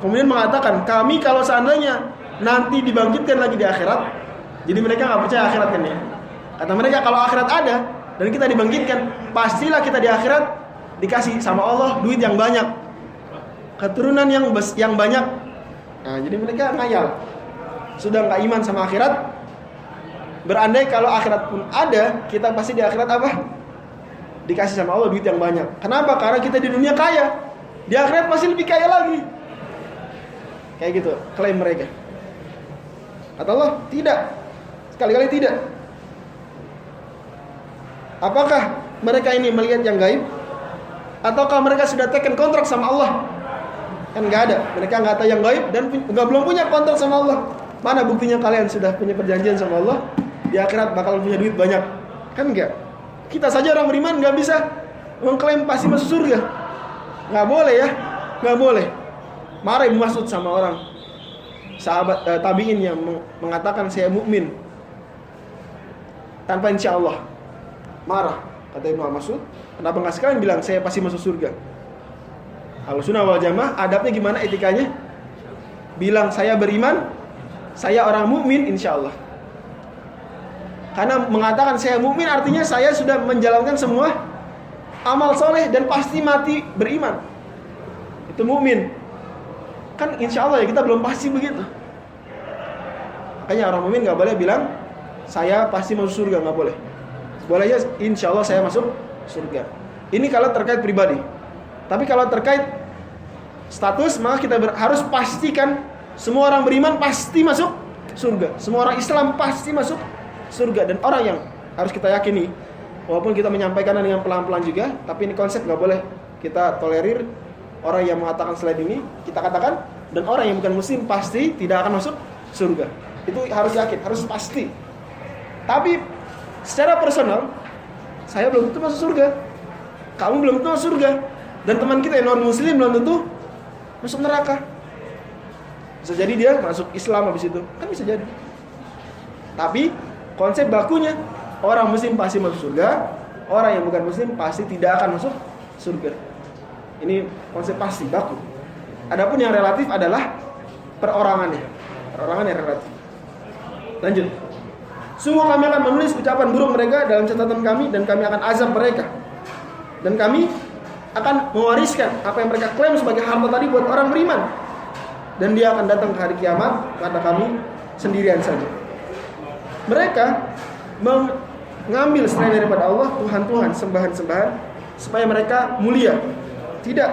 kemudian mengatakan, kami kalau seandainya nanti dibangkitkan lagi di akhirat. Jadi mereka gak percaya akhirat kan ya. Kata mereka, kalau akhirat ada dan kita dibangkitkan, pastilah kita di akhirat dikasih sama Allah duit yang banyak, keturunan yang banyak. Nah, jadi mereka ngayal, sudah gak iman sama akhirat. Berandai kalau akhirat pun ada, kita pasti di akhirat apa? Dikasih sama Allah duit yang banyak. Kenapa? Karena kita di dunia kaya, di akhirat pasti lebih kaya lagi. Kayak gitu, klaim mereka. Kata Allah, tidak. Sekali-kali tidak. Apakah mereka ini melihat yang gaib? Ataukah mereka sudah teken kontrak sama Allah? Kan gak ada. Mereka gak tahu yang gaib dan belum punya kontrak sama Allah. Mana buktinya kalian sudah punya perjanjian sama Allah? Di akhirat bakal punya duit banyak. Kan enggak? Kita saja orang beriman gak bisa mengklaim pasti masuk surga. Gak boleh ya. Gak boleh. Marah Ibnu Mas'ud sama orang sahabat tabi'in yang mengatakan saya mukmin tanpa insya Allah. Marah. Kata Ibnu Mas'ud, kenapa gak sekalian bilang saya pasti masuk surga? Ahlussunnah wal Jamaah adabnya gimana, etikanya? Bilang saya beriman, saya orang mukmin insya Allah. Karena mengatakan saya mukmin artinya saya sudah menjalankan semua amal soleh dan pasti mati beriman. Itu mukmin. Kan insya Allah ya, kita belum pasti begitu. Makanya orang mukmin nggak boleh bilang saya pasti masuk surga, nggak boleh. Bolehnya insya Allah saya masuk surga. Ini kalau terkait pribadi. Tapi kalau terkait status, maka kita harus pastikan semua orang beriman pasti masuk surga. Semua orang Islam pasti masuk surga. Dan orang yang harus kita yakini, walaupun kita menyampaikannya dengan pelan-pelan juga, tapi ini konsep nggak boleh kita tolerir. Orang yang mengatakan selain ini kita katakan, dan orang yang bukan muslim pasti tidak akan masuk surga. Itu harus yakin, harus pasti. Tapi secara personal, saya belum tentu masuk surga, kamu belum tentu masuk surga, dan teman kita yang non muslim belum tentu masuk neraka. Bisa jadi dia masuk Islam habis itu, kan bisa jadi. Tapi konsep bakunya, orang muslim pasti masuk surga, orang yang bukan muslim pasti tidak akan masuk surga. Ini konsep pasti baku. Adapun yang relatif adalah perorangannya. Perorangan yang relatif. Lanjut. Sungguh kami akan menulis ucapan buruk mereka dalam catatan kami, dan kami akan azab mereka. Dan kami akan mewariskan apa yang mereka klaim sebagai harta tadi buat orang beriman. Dan dia akan datang ke hari kiamat, kata kami, sendirian saja. Mereka mengambil selain daripada Allah Tuhan-Tuhan, sembahan-sembahan, supaya mereka mulia. Tidak,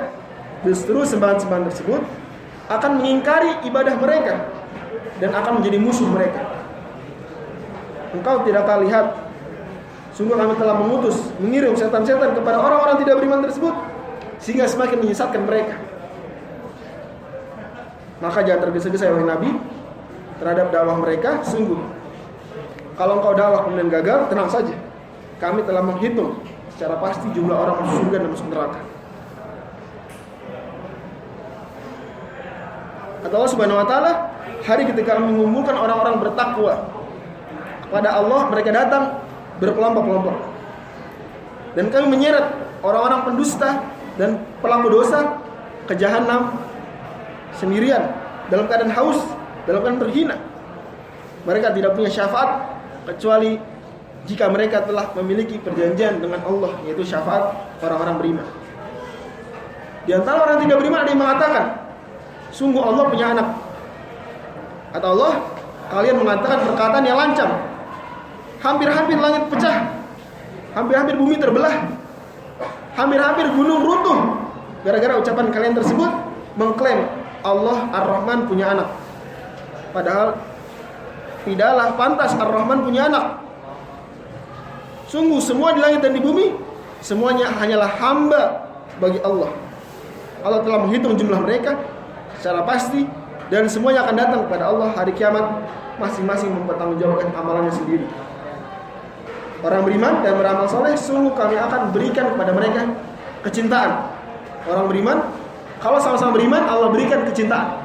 justru sembahan-sembahan tersebut akan mengingkari ibadah mereka dan akan menjadi musuh mereka. Engkau tidakkah lihat, sungguh kami telah mengirim setan-setan kepada orang-orang tidak beriman tersebut, sehingga semakin menyesatkan mereka. Maka jangan tergesa-gesa wahai Nabi terhadap dakwah mereka. Sungguh kalau engkau dakwah kemudian gagal, tenang saja, kami telah menghitung secara pasti jumlah orang masuk surga dan masuk neraka. Kata Allah Subhanahu wa taala, hari ketika kami mengumpulkan orang-orang bertakwa kepada Allah, mereka datang berkelompok-kelompok. Dan kami menyeret orang-orang pendusta dan pelaku dosa ke jahanam sendirian, dalam keadaan haus, dalam keadaan terhina. Mereka tidak punya syafaat kecuali jika mereka telah memiliki perjanjian dengan Allah, yaitu syafaat orang-orang beriman. Di antara orang tidak beriman ada yang mengatakan, sungguh Allah punya anak. Kata Allah, kalian mengatakan perkataan yang lancang. Hampir-hampir langit pecah, hampir-hampir bumi terbelah, hampir-hampir gunung runtuh gara-gara ucapan kalian tersebut mengklaim Allah Ar-Rahman punya anak. Padahal tidaklah pantas Ar-Rahman punya anak. Sungguh semua di langit dan di bumi semuanya hanyalah hamba bagi Allah. Allah telah menghitung jumlah mereka secara pasti, dan semuanya akan datang kepada Allah hari kiamat, masing-masing mempertanggungjawabkan amalannya sendiri. Orang beriman dan beramal soleh, sungguh kami akan berikan kepada mereka kecintaan. Orang beriman, kalau sama-sama beriman, Allah berikan kecintaan.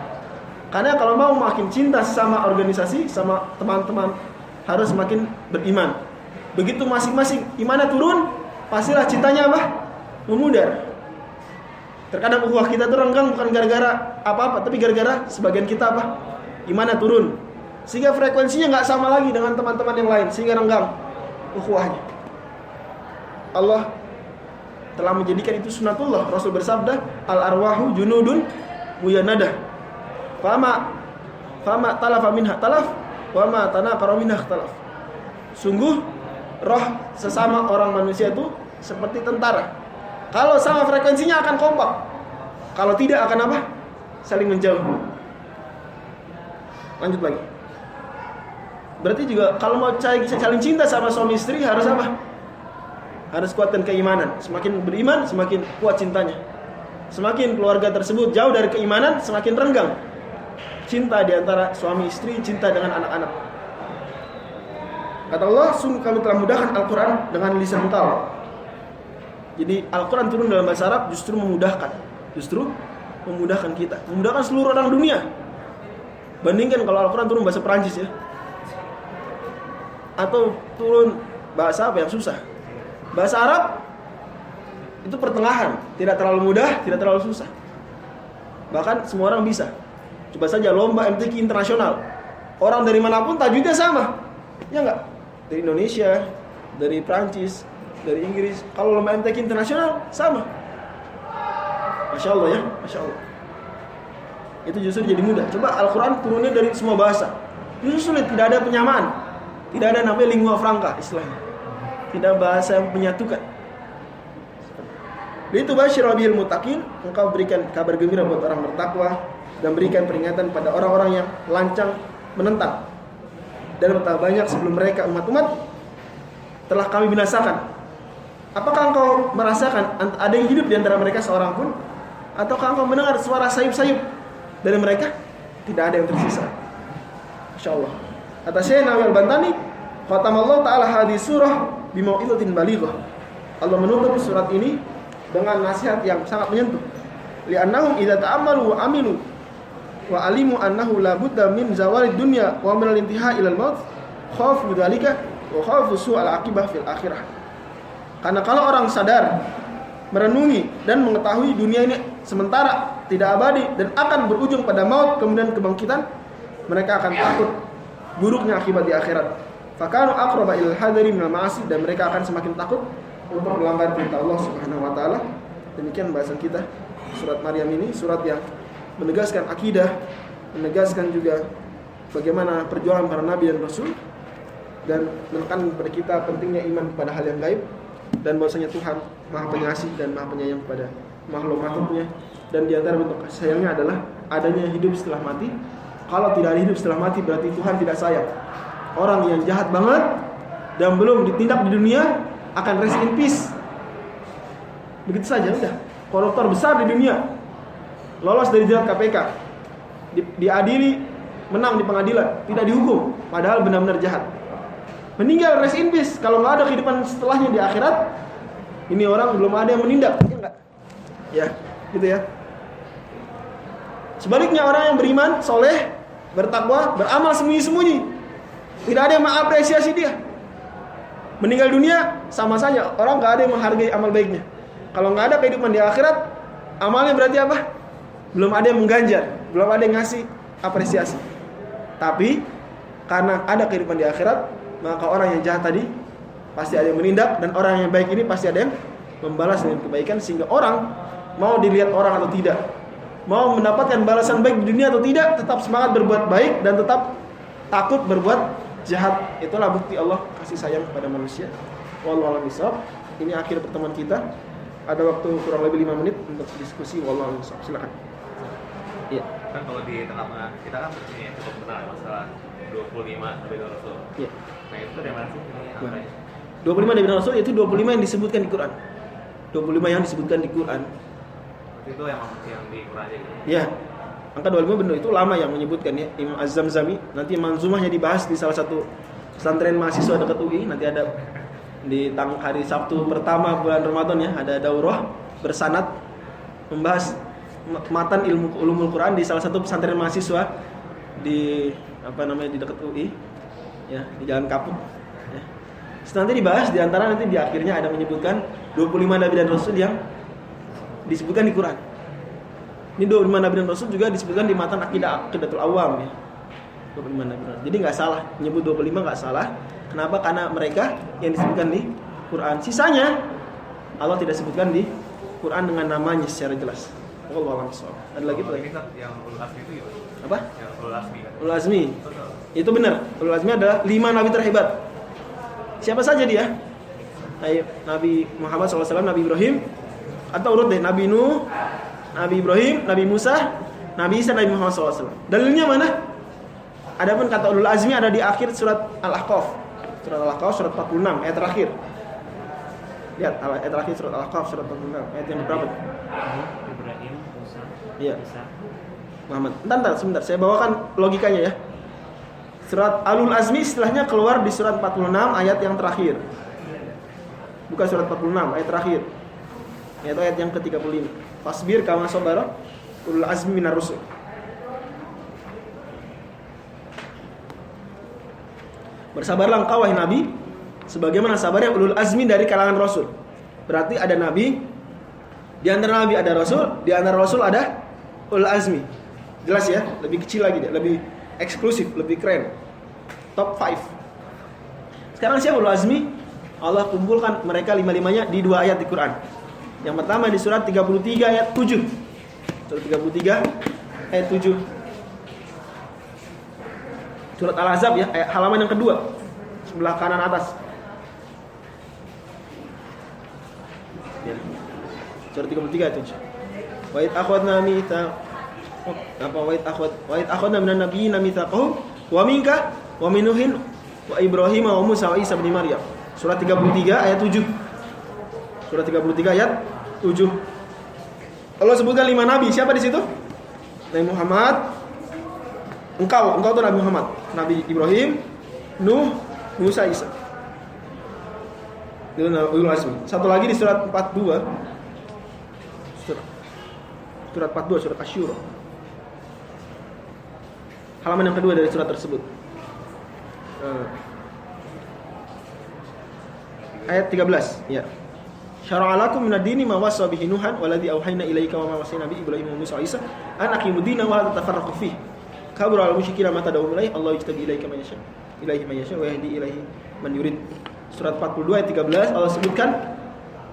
Karena kalau mau makin cinta sama organisasi, sama teman-teman, harus makin beriman. Begitu masing-masing imannya turun, pastilah cintanya apa? Memudar. Terkadang ukhuwah kita tuh renggang bukan gara-gara apa-apa, tapi gara-gara sebagian kita apa? Imannya turun. Sehingga frekuensinya nggak sama lagi dengan teman-teman yang lain, sehingga renggang ukhuwahnya. Allah telah menjadikan itu sunatullah. Rasul bersabda, al-arwahu junudun muyanadah. Fama talafa minha talaf, wa ma tanaqara minha talaf. Sungguh roh sesama orang manusia itu seperti tentara. Kalau sama frekuensinya akan kompak. Kalau tidak akan apa? Saling menjauh. Lanjut lagi. Berarti juga kalau mau saling cinta sama suami istri harus apa? Harus kuatkan keimanan. Semakin beriman, semakin kuat cintanya. Semakin keluarga tersebut jauh dari keimanan, semakin renggang cinta di antara suami istri, cinta dengan anak-anak. Kata Allah, sungguh kami telah mudahkan Al-Quran dengan lisan engkau. Jadi Al-Quran turun dalam bahasa Arab justru memudahkan. Justru memudahkan kita, memudahkan seluruh orang dunia. Bandingkan kalau Al-Quran turun bahasa Perancis ya, atau turun bahasa apa yang susah. Bahasa Arab itu pertengahan, tidak terlalu mudah, tidak terlalu susah. Bahkan semua orang bisa. Coba saja lomba MTQ internasional, orang dari manapun tajwidnya sama, ya enggak? Dari Indonesia, dari Prancis, dari Inggris. Kalau lomba MTQ internasional sama. Masya Allah ya, Masya Allah. Itu justru jadi mudah. Coba Al-Quran turunnya dari semua bahasa, justru sulit, tidak ada penyamaan. Tidak ada namanya lingua franca istilahnya. Tidak bahasa yang menyatukan. Itu basyiril bil muttaqin, engkau berikan kabar gembira buat orang bertakwa dan berikan peringatan pada orang-orang yang lancang menentang. dan betapa banyak sebelum mereka umat-umat telah kami binasakan. Apakah engkau merasakan ada yang hidup di antara mereka seorang pun? Ataukah engkau mendengar suara sayup-sayup dari mereka? Tidak ada yang tersisa. Insyaallah. Kata Syekh Nawawi Al-Bantani, khatamallahu ta'ala hadhihi surah bimau'izatin balighah. Allah menutup surat ini dengan nasihat yang sangat menyentuh. Li'annahum idza ta'ammalu wa amilu wa alimu annahu la budda min zawalid dunya wa min al-intihai ila al-maut, khafu dzalika wa khafu su'al aqibah fil akhirah. Karena kalau orang sadar, merenungi dan mengetahui dunia ini sementara, tidak abadi dan akan berujung pada maut kemudian kebangkitan, mereka akan takut buruknya akibat di akhirat. Fakanu aqraba ilal hadari minal ma'asi, dan mereka akan semakin takut untuk melanggar perintah Allah Subhanahu wa taala. Demikian bahasan kita surat Maryam ini, surat yang menegaskan akidah, menegaskan juga bagaimana perjuangan para nabi dan rasul, dan menekan kepada kita pentingnya iman pada hal yang gaib, dan bahwasanya Tuhan Maha Pengasih dan Maha Penyayang pada makhluk-makhluknya. Dan di antara bentuk kasih sayangnya adalah adanya hidup setelah mati. Kalau tidak ada hidup setelah mati berarti Tuhan tidak sayang. Orang yang jahat banget dan belum ditindak di dunia akan rest in peace. Begitu saja udah. Koruptor besar di dunia lolos dari jerat KPK, diadili, menang di pengadilan, tidak dihukum, padahal benar-benar jahat. Meninggal rest in peace. Kalau nggak ada kehidupan setelahnya di akhirat, ini orang belum ada yang menindak, ya enggak? Ya, gitu ya. Sebaliknya orang yang beriman, soleh, bertakwa, beramal sembunyi-sembunyi, tidak ada yang mengapresiasi dia. Meninggal dunia sama saja, orang nggak ada yang menghargai amal baiknya. Kalau nggak ada kehidupan di akhirat, amalnya berarti apa? Belum ada yang mengganjar, belum ada yang ngasih apresiasi. Tapi karena ada kehidupan di akhirat, maka orang yang jahat tadi pasti ada yang menindak, dan orang yang baik ini pasti ada yang membalas dengan kebaikan, sehingga orang mau dilihat orang atau tidak, mau mendapatkan balasan baik di dunia atau tidak, tetap semangat berbuat baik dan tetap takut berbuat jahat. Itulah bukti Allah kasih sayang kepada manusia. Wallahu a'lam bishawab. Ini akhir pertemuan kita. Ada waktu kurang lebih 5 menit untuk diskusi. Wallahu a'lam bishawab. Silakan. Iya. Kan kalau di tengah-tengah kita kan ini cukup kenal masalah 25 Nabi dan Rasul. Iya. Nah itu dari mana sih ini angkanya? 25 Nabi dan Rasul itu 25 yang disebutkan di Quran. 25 yang disebutkan di Quran. Itu yang di Quran aja gitu. Iya. Angka 25 benar, itu lama yang menyebutkan ya. Imam Az-Zamzami, nanti manzumahnya dibahas di salah satu pesantren mahasiswa dekat UI. Nanti ada di hari Sabtu pertama bulan Ramadan ya, ada daurah bersanad membahas matan ilmu ulumul Quran di salah satu pesantren mahasiswa di di dekat UI ya, di Jalan Kapuk ya. Nanti dibahas, di antara nanti di akhirnya ada menyebutkan 25 nabi dan rasul yang disebutkan di Quran. Ini 25 nabi dan rasul juga disebutkan di matan Aqidatul Awam ya. 25 nabi dan rasul. Jadi enggak salah, menyebut 25 enggak salah. Kenapa? Karena mereka yang disebutkan di Quran. Sisanya Allah tidak sebutkan di Quran dengan namanya secara jelas. Wallahu a'lam bishawab. Ada lagi tuh yang ulul azmi itu gimana? Apa? Yang ulul azmi kan. Ulul azmi. Itu benar. Ulul azmi adalah 5 nabi terhebat. Siapa saja dia? Nabi Muhammad SAW, Nabi Ibrahim, atau urut deh, Nabi Nuh, Nabi Ibrahim, Nabi Musa, Nabi Isa, Nabi Muhammad SAW. Dalilnya mana? Adapun kata ulul azmi ada di akhir surat Al-Ahqaf. Surat Al-Ahqaf surat 46 ayat terakhir. Lihat ayat terakhir surat Al-Ahqaf surat 46 ayat yang berapa? Ibrahim, Musa, Iya. Isa, Muhammad. Entar sebentar, saya bawakan logikanya ya. Surat Alul Azmi istilahnya keluar di surat 46 ayat yang terakhir. Bukan surat 46 ayat terakhir. Yaitu ayat yang ke-35. Fasbir kama sabara ulul azmi minar rusul. Bersabarlah engkau wahai Nabi sebagaimana sabarnya ulul azmi dari kalangan rasul. Berarti ada nabi, di antara nabi ada rasul, di antara rasul ada ulul azmi. Jelas ya, lebih kecil lagi dia, lebih eksklusif, lebih keren. Top 5. Sekarang siapa ulul azmi? Allah kumpulkan mereka 5-5-nya di 2 ayat di Quran. Yang pertama di surat 33 ayat 7. Surat 33 ayat 7. Surat Al-Ahzab ya, halaman yang kedua, sebelah kanan atas. Ya. Surat 33 itu. Wa id akhadna mitsaq wa id akhadna minan nabiyyin mitsaqahum wa minka wa minuhin wa Ibrahim wa Musa wa Isa bin Maryam. Surat 33 ayat 7. Surat 33 ayat 7. Allah sebutkan 5 nabi. Siapa di situ? Nabi Muhammad. Engkau tuh Nabi Muhammad. Nabi Ibrahim, Nuh, Musa, Isa. Itu ulul azmi. Satu lagi di surat 42. Surat 42 surat Asy-Syura. Halaman yang kedua dari surat tersebut. Ayat 13, ya. Syara'a lakum minad dini ma wassa bihi Nuhan waladzi auhayna ilaika wa ma wassayna bi Ibrahim wa Musa wa Isa an aqimud dina wa la tatafarraqu fihi. Kabura al-musyrikeena ma tad'u ilaihi Allah yajtabi ilaika man yasha. Ilaihi man yasha wa yahdi ilaihi man yurid. Surat 42 ayat 13 Allah sebutkan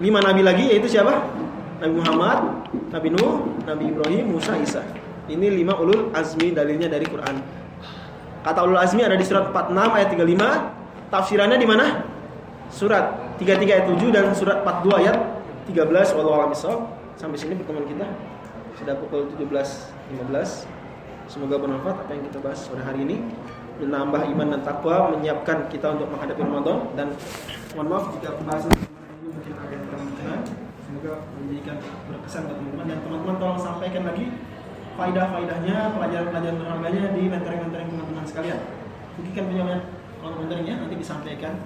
5 nabi lagi, yaitu siapa? Nabi Muhammad, Nabi Nuh, Nabi Ibrahim, Musa, Isa. Ini 5 ulul azmi, dalilnya dari Quran. Kata ulul azmi ada di surat 46 ayat 35. Tafsirannya di mana? Surat 33 ayat 7 dan surat 42 ayat 13. Wallahu a'lam bishawab. Sampai sini pertemuan kita. Sudah pukul 17.15. Semoga bermanfaat apa yang kita bahas sore hari ini, menambah iman dan takwa, menyiapkan kita untuk menghadapi Ramadan. Dan mohon maaf jika pembahasan ini mungkin agak kurang berkenan. Semoga menjadikan berkesan buat teman-teman, dan teman-teman tolong sampaikan lagi faidah-faidahnya, pelajaran-pelajaran berharganya di mentoring-mentoring teman-teman sekalian. Buktikan penyampaian mentoringnya nanti disampaikan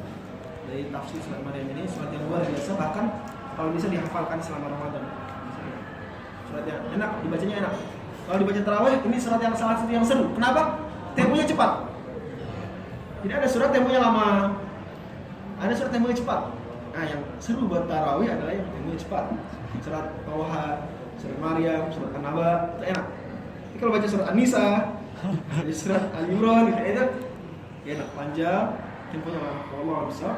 dari tafsir surat Maryam ini, surat yang luar biasa, bahkan kalau bisa dihafalkan selama Ramadan. Surat yang enak, dibacanya enak. Kalau dibaca tarawih, ini surat yang salah satu yang seru. Kenapa? Temponya cepat. Tidak ada surat temponya lama. Ada surat temponya cepat. Nah, yang seru buat tarawih adalah yang temponya cepat. Surat Thaha, surat Maryam, surat An-Naba, itu enak. Tapi kalau baca surat An-Nisa, surat Al-Imran, itu enak, panjang, temponya lama. Allah bisa.